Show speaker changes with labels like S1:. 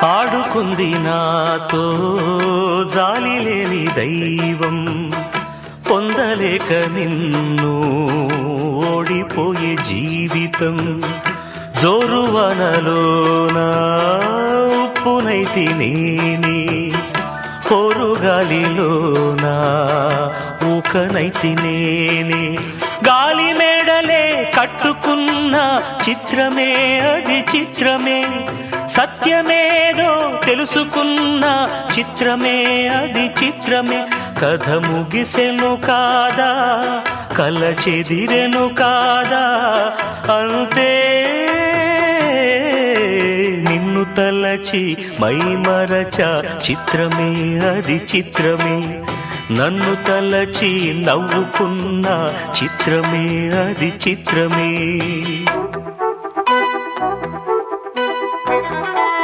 S1: ఆడుకుంది నాతో జాలి లేని దైవం, పొందలేక నిన్ను ఓడిపోయే జీవితం. జోరువనలోన ఉప్పునైతి నేనే, పోరుగాలిలోన ఊకనైతి నేనే. గాలి మేడలే కట్టుకున్న చిత్రమే అది చిత్రమే, సత్యమేదో తెలుసుకున్న చిత్రమే అది చిత్రమే. కథ ముగిసెను కాదా, కల చెదిరెను కాదా, అంతే నిన్ను తలచి మైమరచ చిత్రమే అది చిత్రమే. నన్ను తలచి నవ్వుకున్న చిత్రమే అది చిత్రమే.